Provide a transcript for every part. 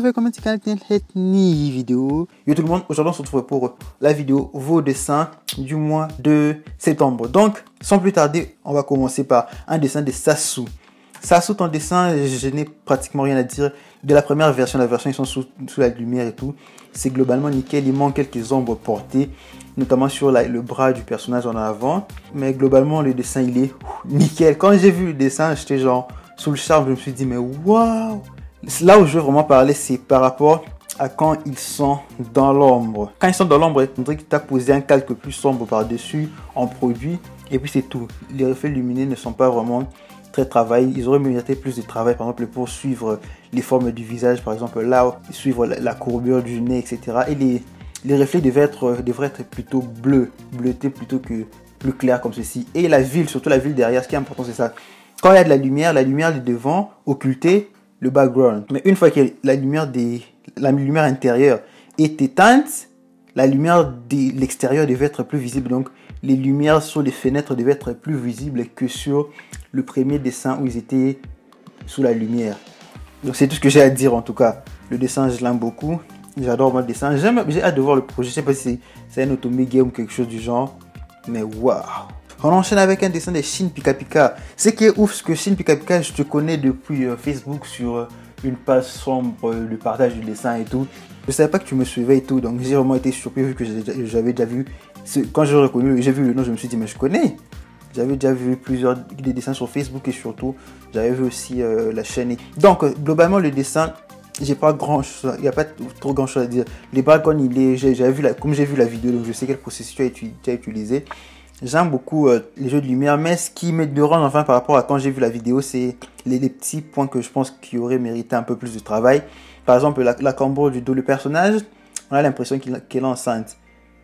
avec comment tu calcules cette vidéo. Yo tout le monde, aujourd'hui on se retrouve pour la vidéo vos dessins du mois de septembre. Donc, sans plus tarder, on va commencer par un dessin de Sasu. Sasu, ton dessin, je n'ai pratiquement rien à dire. De la première version, la version ils sont sous la lumière et tout. C'est globalement nickel, il manque quelques ombres portées, notamment sur le bras du personnage en avant. Mais globalement, le dessin, il est nickel. Quand j'ai vu le dessin, j'étais genre sous le charme, je me suis dit, mais waouh! Là où je veux vraiment parler, c'est par rapport à quand ils sont dans l'ombre. Quand ils sont dans l'ombre, on dirait que tu as posé un calque plus sombre par-dessus en produit, et puis c'est tout. Les reflets lumineux ne sont pas vraiment très travaillés. Ils auraient mérité plus de travail, par exemple, pour suivre les formes du visage, par exemple là, suivre la courbure du nez, etc. Et les reflets devraient être plutôt bleutés plutôt que plus clairs comme ceci. Et la ville, surtout la ville derrière, ce qui est important, c'est ça. Quand il y a de la lumière de devant occultée le background. Mais une fois que la lumière intérieure est éteinte, la lumière de l'extérieur devait être plus visible. Donc, les lumières sur les fenêtres devaient être plus visibles que sur le premier dessin où ils étaient sous la lumière. Donc, c'est tout ce que j'ai à dire en tout cas. Le dessin, je l'aime beaucoup. J'adore mon dessin. J'ai hâte de voir le projet. Je sais pas si c'est un Otome game ou quelque chose du genre. Mais waouh! On enchaîne avec un dessin de Shin Pika Pika. Ce qui est ouf, c'est que Shin Pika Pika, je te connais depuis Facebook sur une page sombre, le partage du dessin et tout. Je savais pas que tu me suivais et tout, donc j'ai vraiment été surpris vu que j'avais déjà vu. Quand j'ai reconnu, j'ai vu le nom, je me suis dit, mais je connais. J'avais déjà vu plusieurs des dessins sur Facebook et surtout, j'avais vu aussi la chaîne. Donc, globalement, le dessin, j'ai pas grand chose, il n'y a pas trop grand chose à dire. Les backgrounds, comme j'ai vu la vidéo, donc je sais quel processus tu as utilisé. J'aime beaucoup les jeux de lumière, mais ce qui me dérange enfin par rapport à quand j'ai vu la vidéo, c'est les petits points que je pense qui auraient mérité un peu plus de travail. Par exemple, la cambrure du dos, le personnage, on a l'impression qu'elle est enceinte.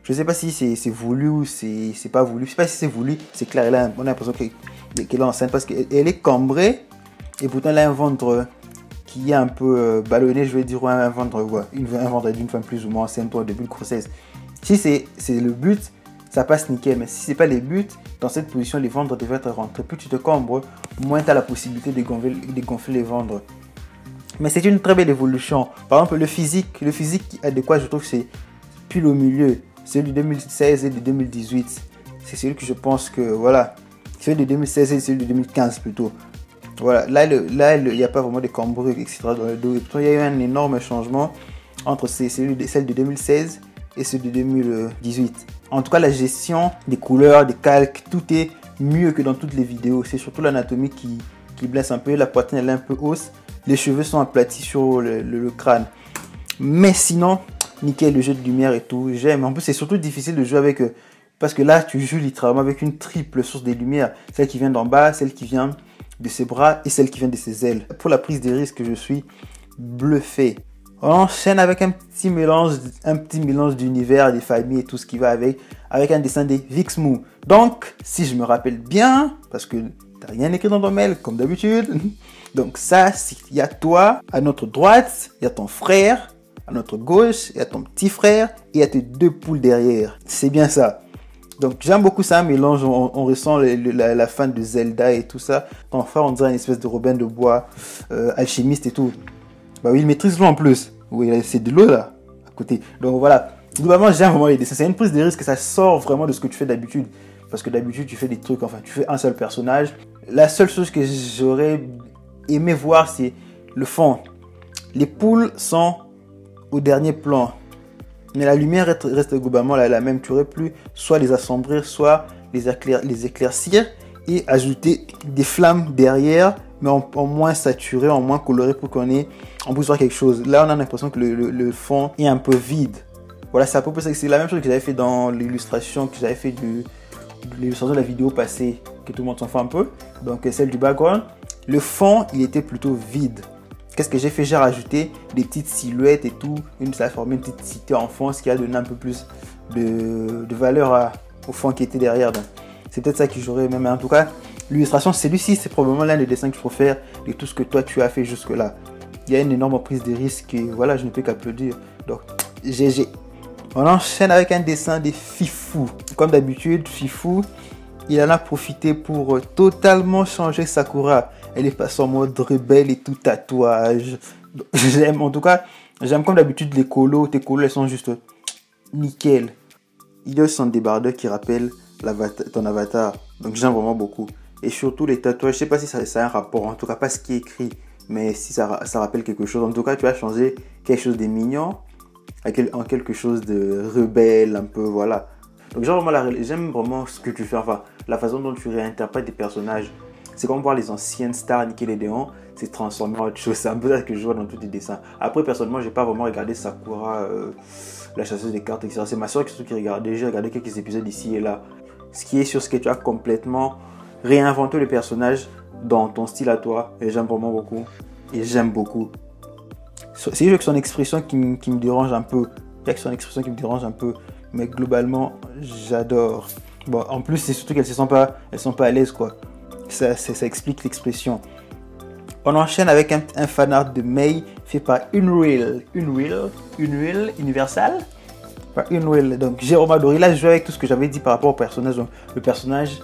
Je sais pas si c'est voulu ou c'est pas voulu. Je sais pas si c'est voulu, c'est clair, on a l'impression qu'elle est enceinte parce qu'elle est cambrée et pourtant elle a un ventre qui est un peu ballonné, je vais dire, ou un ventre d'une femme plus ou moins enceinte au début de grossesse. Si c'est le but, ça passe nickel, mais si c'est pas les buts, dans cette position, les ventres devraient être rentrés. Plus tu te cambres, moins tu as la possibilité de gonfler les ventres. Mais c'est une très belle évolution. Par exemple, le physique adéquat, je trouve que c'est pile au milieu. Celui de 2016 et de 2018. C'est celui que je pense que, voilà. Celui de 2016 et celui de 2015 plutôt. Voilà, là, il n'y a pas vraiment de cambrure, etc. dans le dos. Et pourtant, il y a eu un énorme changement entre celle de 2016 et celle de 2018. En tout cas, la gestion des couleurs, des calques, tout est mieux que dans toutes les vidéos. C'est surtout l'anatomie qui blesse un peu. La poitrine, elle est un peu hausse. Les cheveux sont aplatis sur le crâne. Mais sinon, nickel, le jeu de lumière et tout. J'aime. En plus, c'est surtout difficile de jouer avec... parce que là, tu joues littéralement avec une triple source de lumière. Celle qui vient d'en bas, celle qui vient de ses bras et celle qui vient de ses ailes. Pour la prise de risque, je suis bluffé. On enchaîne avec un petit mélange d'univers, des familles et tout ce qui va avec un dessin des Vixmu. Donc, si je me rappelle bien, parce que t'as rien écrit dans ton mail, comme d'habitude. Donc ça, il y a toi, à notre droite, il y a ton frère, à notre gauche, il y a ton petit frère, et il y a tes deux poules derrière. C'est bien ça. Donc j'aime beaucoup ça, un mélange, on ressent la fin de Zelda et tout ça. Ton frère, on dirait une espèce de Robin de Bois, alchimiste et tout. Bah oui, il maîtrise l'eau en plus. Oui, c'est de l'eau là, à côté. Donc voilà. Globalement, j'aime vraiment les dessins. C'est une prise de risque, ça sort vraiment de ce que tu fais d'habitude. Parce que d'habitude, tu fais des trucs, enfin, tu fais un seul personnage. La seule chose que j'aurais aimé voir, c'est le fond. Les poules sont au dernier plan. Mais la lumière reste globalement la même. Tu aurais pu soit les assombrir, soit les éclaircir et ajouter des flammes derrière, mais en moins saturé, en moins coloré pour on puisse voir quelque chose. Là, on a l'impression que le fond est un peu vide. Voilà, c'est à peu près ça. C'est la même chose que j'avais fait dans l'illustration, que j'avais fait de l'illustration de la vidéo passée, que tout le monde s'en fout un peu. Donc, celle du background. Le fond, il était plutôt vide. Qu'est-ce que j'ai fait? J'ai rajouté des petites silhouettes et tout. Ça a formé une petite cité en fond, ce qui a donné un peu plus de valeur au fond qui était derrière. Donc, c'est peut-être ça que j'aurais aimé. Mais en tout cas, l'illustration, celui-ci, c'est probablement l'un des dessins que je préfère de tout ce que toi, tu as fait jusque-là. Il y a une énorme prise de risque et voilà, je ne peux qu'applaudir. Donc, GG. On enchaîne avec un dessin de Fifou. Comme d'habitude, Fifou, il en a profité pour totalement changer Sakura. Elle est passée en mode rebelle et tout tatouage. J'aime, en tout cas, J'aime comme d'habitude les colos. Tes colos, elles sont juste nickel. Il y a aussi un débardeur qui rappelle ton avatar. Donc j'aime vraiment beaucoup. Et surtout les tatouages, je sais pas si ça a un rapport, en tout cas pas ce qui est écrit, mais si ça rappelle quelque chose. En tout cas, tu as changé quelque chose de mignon en quelque chose de rebelle, un peu, voilà. Donc j'aime vraiment ce que tu fais, enfin, la façon dont tu réinterprètes des personnages. C'est comme voir les anciennes stars Nickelodeon s'est transformé en autre chose. C'est un peu ça que je vois dans tous tes dessins. Après, personnellement, j'ai pas vraiment regardé Sakura, la chasseuse des cartes, etc. C'est ma soeur qui regardait. J'ai regardé quelques épisodes ici et là. Ce qui est sur ce que tu as complètement réinventé le personnage dans ton style à toi. Et j'aime vraiment beaucoup. Et j'aime beaucoup. C'est juste que son expression qui me dérange un peu. Il y a que son expression qui me dérange un peu. Mais globalement, j'adore. Bon, en plus, c'est surtout qu'elles ne sont pas à l'aise, quoi. Ça explique l'expression. On enchaîne avec un fanart de Mei fait par Unreal Universal. Par Unreal. Donc, j'ai vraiment adoré. Là, je joue avec tout ce que j'avais dit par rapport au personnage. Donc, le personnage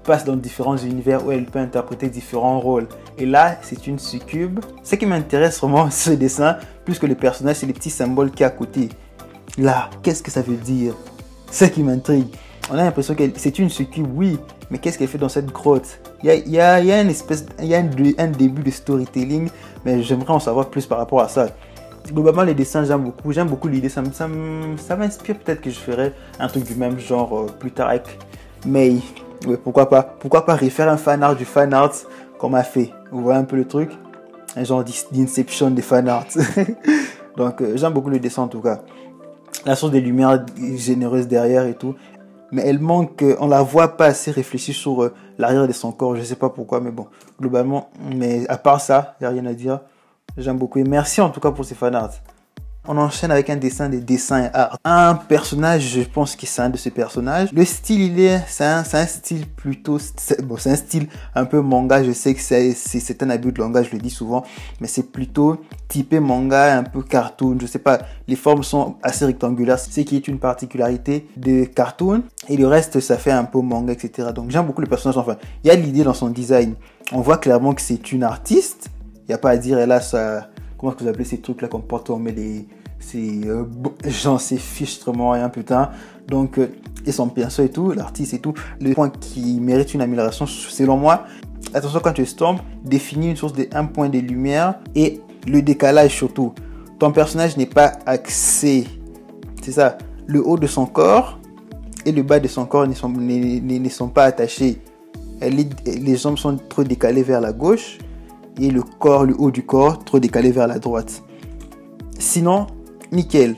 passe dans différents univers où elle peut interpréter différents rôles. Et là, c'est une succube. Ce qui m'intéresse vraiment, ce dessin, plus que le personnage, c'est les petits symboles qui est à côté. Là, qu'est-ce que ça veut dire? C'est ça qui m'intrigue. On a l'impression que c'est une succube, oui, mais qu'est-ce qu'elle fait dans cette grotte? Il y a un début de storytelling, mais j'aimerais en savoir plus par rapport à ça. Globalement, les dessins, j'aime beaucoup l'idée. Ça m'inspire, peut-être que je ferai un truc du même genre plus tard avec Mei. Ouais, pourquoi pas refaire un fanart du fanart qu'on m'a fait. Vous voyez un peu le truc? Un genre d'inception des fanarts. Donc, j'aime beaucoup le dessin en tout cas. La source des lumières généreuses derrière et tout. Mais elle manque, on la voit pas assez réfléchir sur l'arrière de son corps. Je sais pas pourquoi, mais bon, globalement, mais à part ça, il n'y a rien à dire. J'aime beaucoup et merci en tout cas pour ces fanarts. On enchaîne avec un dessin des dessins et art. Un personnage, je pense que c'est un de ces personnages. Le style, c'est un style plutôt... Bon, c'est un style un peu manga. Je sais que c'est un abus de langage, je le dis souvent. Mais c'est plutôt typé manga, un peu cartoon. Je sais pas, les formes sont assez rectangulaires. C'est ce qui est une particularité de cartoon. Et le reste, ça fait un peu manga, etc. Donc j'aime beaucoup le personnage. Enfin, il y a l'idée dans son design. On voit clairement que c'est une artiste. Il n'y a pas à dire, elle a sa... Comment est-ce que vous appelez ces trucs là qu'on porte, on met les... C'est fichtrement rien, putain. Donc, et son pinceau et tout, l'artiste et tout. Le point qui mérite une amélioration, selon moi, attention quand tu stompes, définis une source de 1 point de lumière et le décalage surtout. Ton personnage n'est pas axé. C'est ça. Le haut de son corps et le bas de son corps ne sont pas attachés. Les jambes sont trop décalées vers la gauche. Et le haut du corps, trop décalé vers la droite. Sinon, nickel.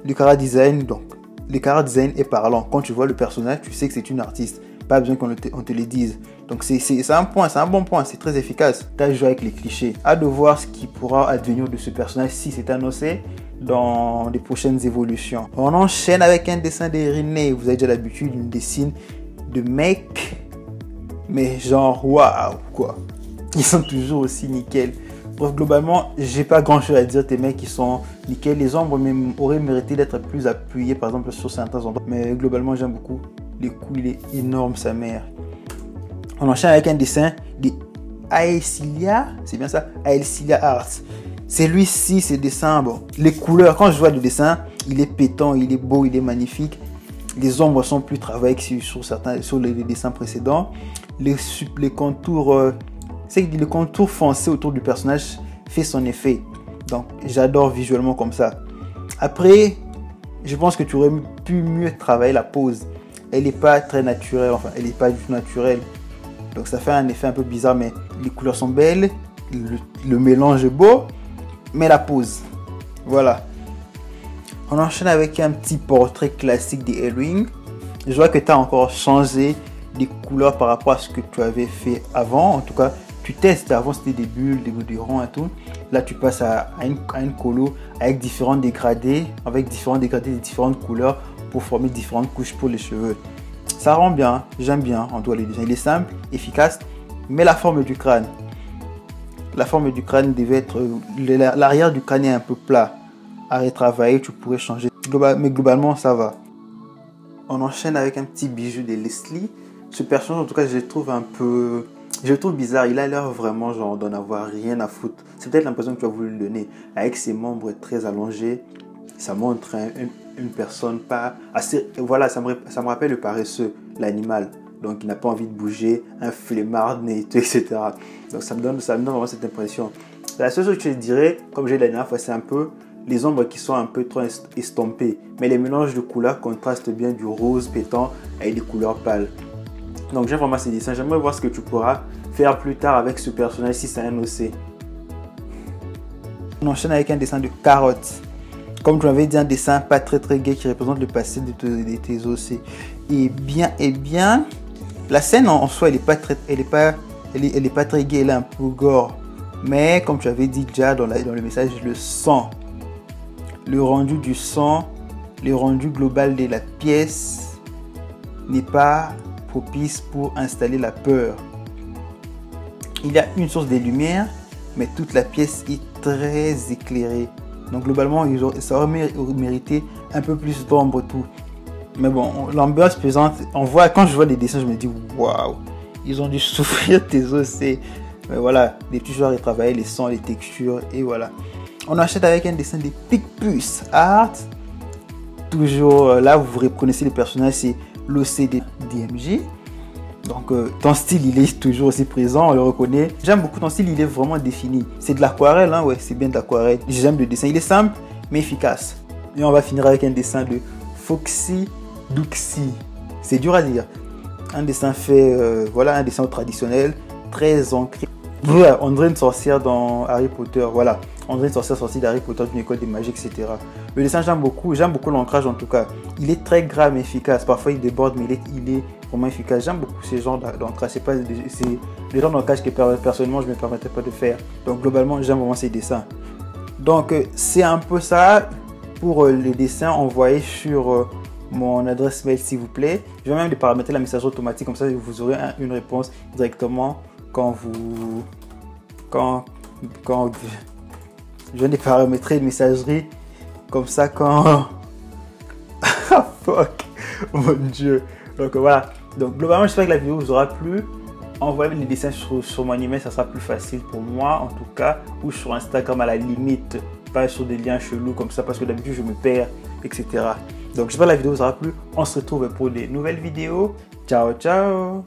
Le chara design, donc, le chara design est parlant. Quand tu vois le personnage, tu sais que c'est une artiste. Pas besoin qu'on te le dise. Donc, c'est un bon point, c'est très efficace. Tu as joué avec les clichés. Hâte de voir ce qui pourra advenir de ce personnage si c'est annoncé dans les prochaines évolutions. On enchaîne avec un dessin d'Eriné. Vous avez déjà l'habitude, une dessine de mec. Mais genre, waouh, quoi. Ils sont toujours aussi nickel. Bref, globalement, j'ai pas grand chose à dire. Tes mecs qui sont nickel. Les ombres auraient mérité d'être plus appuyés, par exemple, sur certains endroits. Mais globalement, j'aime beaucoup. Les coups, il est énorme, sa mère. On enchaîne avec un dessin de Aecilia. C'est bien ça? Aecilia Art. Celui-ci, ces dessins, bon, les couleurs, quand je vois le dessin, il est pétant, il est beau, il est magnifique. Les ombres sont plus travaillées que sur les dessins précédents. Les contours... c'est que le contour foncé autour du personnage fait son effet. Donc, j'adore visuellement comme ça. Après, je pense que tu aurais pu mieux travailler la pose. Elle n'est pas très naturelle, enfin, elle n'est pas du tout naturelle. Donc, ça fait un effet un peu bizarre, mais les couleurs sont belles. Le mélange est beau, mais la pose. Voilà. On enchaîne avec un petit portrait classique des Hellwing. Je vois que tu as encore changé les couleurs par rapport à ce que tu avais fait avant. En tout cas, tu testes. Avant, c'était des bulles, des ronds et tout. Là, tu passes à une colo avec différents dégradés, des différentes couleurs pour former différentes couches pour les cheveux. Ça rend bien, j'aime bien en tout cas le design. Il est simple, efficace, mais la forme du crâne. La forme du crâne devait être... L'arrière du crâne est un peu plat. À retravailler, tu pourrais changer. Mais globalement, ça va. On enchaîne avec un petit bijou de Leslie. Ce personnage, en tout cas, je le trouve un peu Je le trouve bizarre, il a l'air vraiment genre d'en avoir rien à foutre. C'est peut-être l'impression que tu as voulu lui donner. Avec ses membres très allongés, ça montre une personne pas assez... Voilà, ça me rappelle le paresseux, l'animal. Donc il n'a pas envie de bouger, un flemmard, etc. Donc ça me donne vraiment cette impression. La seule chose que je dirais, comme j'ai dit la dernière fois, c'est un peu les ombres qui sont un peu trop estompées. Mais les mélanges de couleurs contrastent bien du rose pétant avec des couleurs pâles. Donc j'aime vraiment ces dessins. J'aimerais voir ce que tu pourras faire plus tard avec ce personnage si c'est un OC. On enchaîne avec un dessin de carotte. Comme tu m'avais dit, un dessin pas très gai qui représente le passé de tes OC. Et bien, la scène en soi, elle est pas très gaie, elle est un peu gore. Mais comme tu avais dit déjà dans le message, le sang, le rendu du sang, le rendu global de la pièce n'est pas propice pour installer la peur. Il y a une source de lumière, mais toute la pièce est très éclairée. Donc globalement, ça aurait mérité un peu plus d'ombre tout. Mais bon, l'ambiance pesante, quand je vois des dessins, je me dis waouh, ils ont dû souffrir tes OC. Mais voilà, des petits joueurs à travailler les sons, les textures et voilà. On achète avec un dessin de Picpus Art. Toujours là, vous reconnaissez les personnages, c'est l'OC DMJ. Donc ton style, il est toujours aussi présent, on le reconnaît. J'aime beaucoup ton style, il est vraiment défini. C'est de l'aquarelle, hein, ouais, c'est bien de l'aquarelle. J'aime le dessin, il est simple mais efficace. Et on va finir avec un dessin de Foxy Duxi. C'est dur à dire. Un dessin fait, voilà, un dessin traditionnel, très ancré. Ouais, on dirait une sorcière dans Harry Potter, voilà. On dirait une sorcière sortie d'Harry Potter, d'une école des magies, etc. Le dessin, j'aime beaucoup l'ancrage en tout cas. Il est très grave mais efficace. Parfois il déborde, mais il est vraiment efficace. J'aime beaucoup ces genres d'ancrage. C'est des genres d'ancrage que personnellement je ne me permettais pas de faire. Donc globalement, j'aime vraiment ces dessins. Donc c'est un peu ça pour les dessins envoyés sur mon adresse mail, s'il vous plaît. Je vais même paramétrer la messagerie automatique, comme ça vous aurez une réponse directement quand je viens de paramétrer une messagerie comme ça quand ah fuck mon dieu. Donc voilà, donc globalement j'espère que la vidéo vous aura plu. Envoyez les dessins sur mon email, ça sera plus facile pour moi en tout cas, ou sur Instagram à la limite, pas sur des liens chelous comme ça parce que d'habitude je me perds, etc. Donc j'espère que la vidéo vous aura plu. On se retrouve pour des nouvelles vidéos. Ciao ciao.